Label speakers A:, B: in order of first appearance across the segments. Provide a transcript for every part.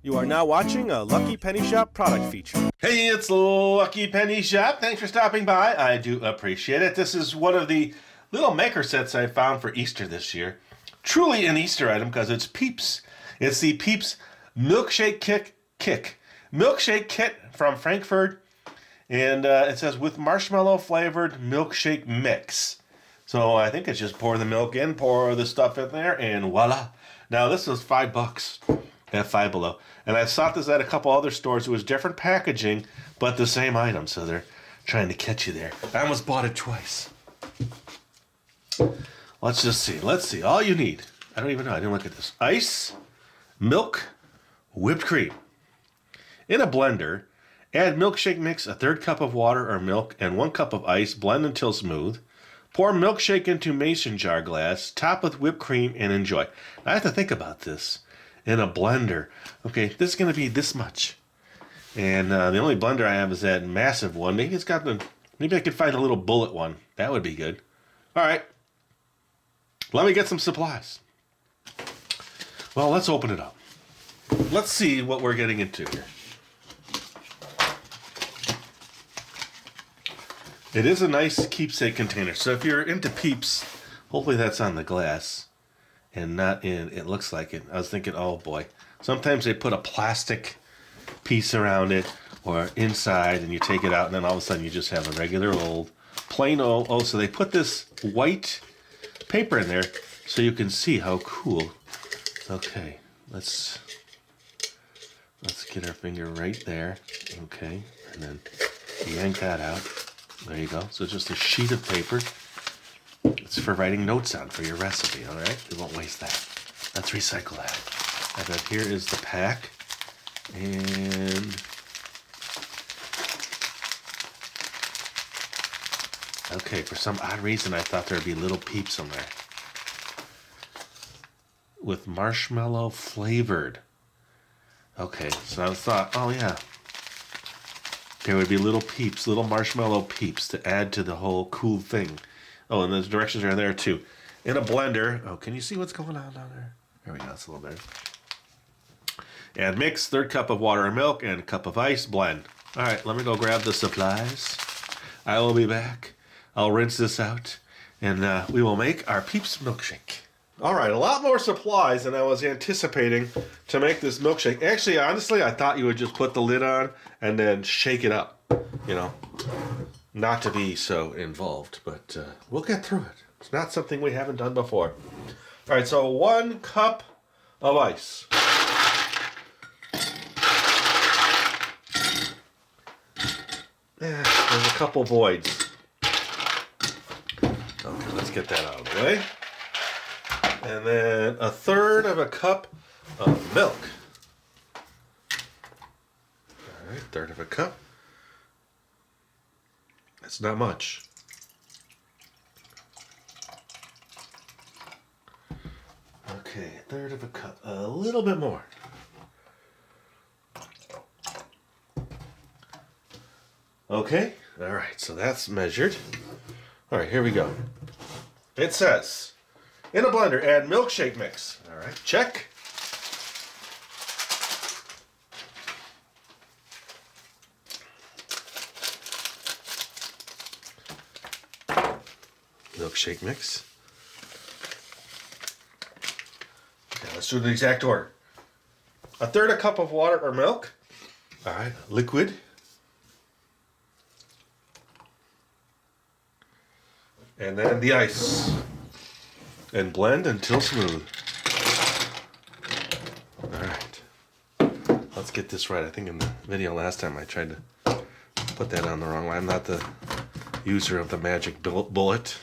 A: You are now watching a Lucky Penny Shop product feature.
B: Hey, it's Lucky Penny Shop. Thanks for stopping by. I do appreciate it. This is one of the little maker sets I found for Easter this year. Truly an Easter item because it's Peeps. It's the Peeps Milkshake Kick. Milkshake kit from Frankfurt. And it says with marshmallow flavored milkshake mix. So I think it's just pour the milk in, pour the stuff in there, and voila. Now this was $5 at Five Below. And I saw this at a couple other stores. It was different packaging, but the same item. So they're trying to catch you there. I almost bought it twice. Let's just see. Let's see. All you need. I don't even know. I didn't look at this. Ice, milk, whipped cream. In a blender, add milkshake mix, a third cup of water or milk, and 1 cup of ice. Blend until smooth. Pour milkshake into mason jar glass. Top with whipped cream and enjoy. Now, I have to think about this. In a blender. Okay, this is going to be this much. And the only blender I have is that massive one. Maybe it's got the... Maybe I could find a little bullet one. That would be good. All right. Let me get some supplies. Well, let's open it up. Let's see what we're getting into here. It is a nice keepsake container. So if you're into Peeps, hopefully that's on the glass and not in, it looks like it. I was thinking, oh boy. Sometimes they put a plastic piece around it or inside and you take it out and then all of a sudden you just have a regular old plain old, oh, so they put this white paper in there so you can see how cool. Okay, let's get our finger right there. Okay, and then yank that out. There you go. So just a sheet of paper. It's for writing notes on for your recipe, all right? We won't waste that. Let's recycle that. And then here is the pack. And okay, for some odd reason, I thought there'd be little Peeps in there. With marshmallow flavored. Okay, so I thought, oh yeah. There would be little Peeps, little marshmallow Peeps to add to the whole cool thing. Oh, and the directions are there too. In a blender. Oh, can you see what's going on down there? There we go, that's a little better. And mix, third cup of water and milk, and a cup of ice, blend. All right, let me go grab the supplies. I will be back. I'll rinse this out, and we will make our Peeps milkshake. All right, a lot more supplies than I was anticipating to make this milkshake. Actually, honestly, I thought you would just put the lid on and then shake it up, you know. Not to be so involved, but we'll get through it. It's not something we haven't done before. All right, so 1 cup of ice. There's a couple voids. Okay, let's get that out of the way. And then a third of a cup of milk. All right, third of a cup. That's not much. Okay, a third of a cup. A little bit more. Okay, all right, so that's measured. All right, here we go. It says, in a blender, add milkshake mix. All right, check. Milkshake mix. Okay, let's do the exact order. A third a cup of water or milk. All right, liquid. And then the ice. And blend until smooth. All right. Let's get this right. I think in the video last time I tried to put that on the wrong way. I'm not the user of the magic bullet.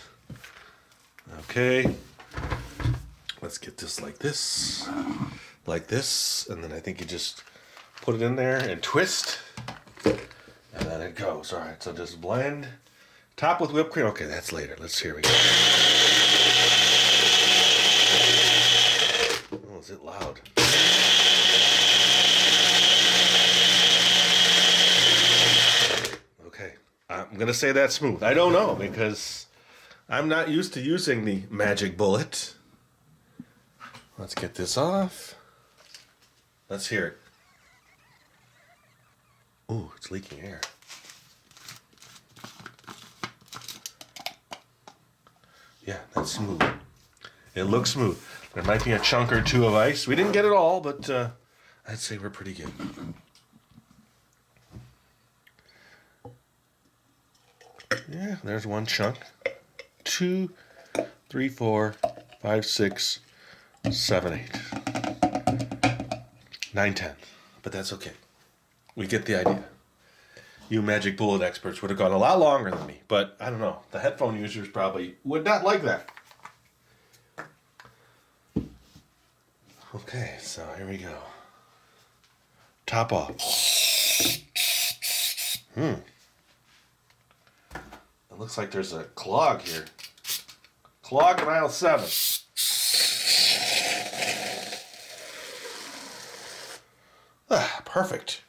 B: Okay. Let's get this like this. Like this. And then I think you just put it in there and twist. And then it goes. All right. So just blend. Top with whipped cream. Okay, that's later. Here we go. Oh, is it loud? Okay, I'm going to say that's smooth. I don't know because I'm not used to using the magic bullet. Let's get this off. Let's hear it. Ooh, it's leaking air. Yeah, that's smooth. It looks smooth. There might be a chunk or two of ice. We didn't get it all, but I'd say we're pretty good. Yeah, there's one chunk. 2, 3, 4, 5, 6, 7, 8, 9, 10. But that's okay. We get the idea. You magic bullet experts would have gone a lot longer than me, but I don't know. The headphone users probably would not like that. Okay, so here we go. Top off. It looks like there's a clog here. Clog in aisle 7. Ah, perfect.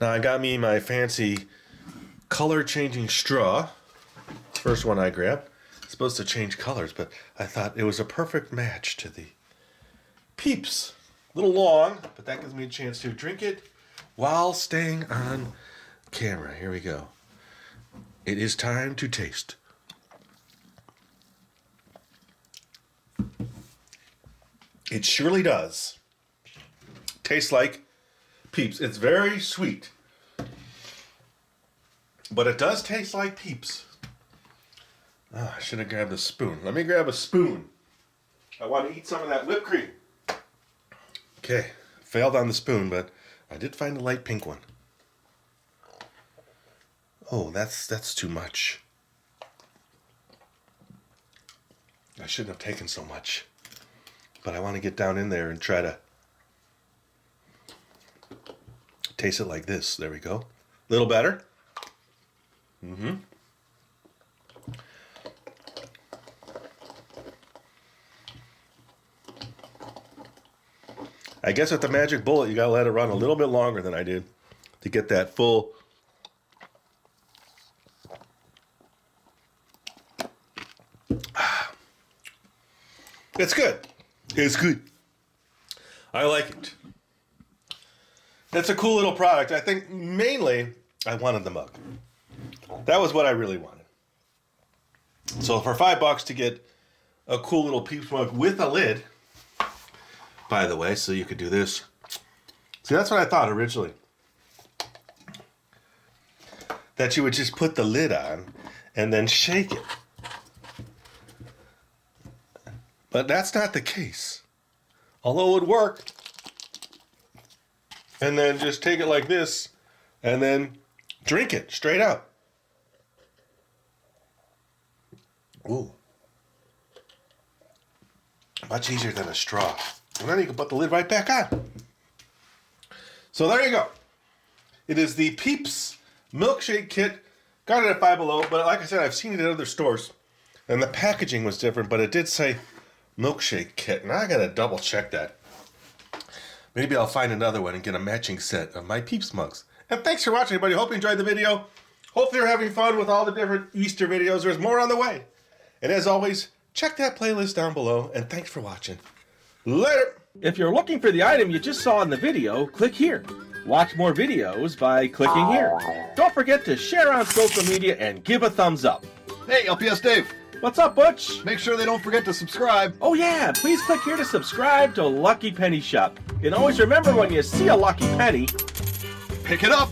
B: Now I got me my fancy color changing straw. First one I grabbed. It's supposed to change colors, but I thought it was a perfect match to the Peeps. A little long, but that gives me a chance to drink it while staying on camera. Here we go. It is time to taste. It surely does taste like Peeps. It's very sweet, but it does taste like Peeps. Oh, I should have grabbed a spoon. Let me grab a spoon. I want to eat some of that whipped cream. Okay, failed on the spoon, but I did find a light pink one. Oh, that's too much. I shouldn't have taken so much. But I want to get down in there and try to taste it like this. There we go. A little better. I guess with the magic bullet, you gotta let it run a little bit longer than I did to get that full. It's good. It's good. I like it. It's a cool little product. I think mainly I wanted the mug. That was what I really wanted. So for $5 to get a cool little Peeps mug with a lid, by the way, so you could do this. See, that's what I thought originally. That you would just put the lid on and then shake it. But that's not the case. Although it would work. And then just take it like this and then drink it straight out. Ooh. Much easier than a straw. And then you can put the lid right back on. So there you go. It is the Peeps Milkshake Kit. Got it at Five Below, but like I said, I've seen it at other stores. And the packaging was different, but it did say Milkshake Kit. And I gotta double check that. Maybe I'll find another one and get a matching set of my Peeps mugs. And thanks for watching, everybody. Hope you enjoyed the video. Hopefully you're having fun with all the different Easter videos. There's more on the way. And as always, check that playlist down below. And thanks for watching. Later.
C: If you're looking for the item you just saw in the video, click here. Watch more videos by clicking here. Don't forget to share on social media and give a thumbs up.
D: Hey, LPS-Dave.
C: What's up, Butch?
D: Make sure they don't forget to subscribe.
C: Oh yeah, please click here to subscribe to Lucky Penny Shop. And always remember, when you see a lucky penny,
D: Pick it up.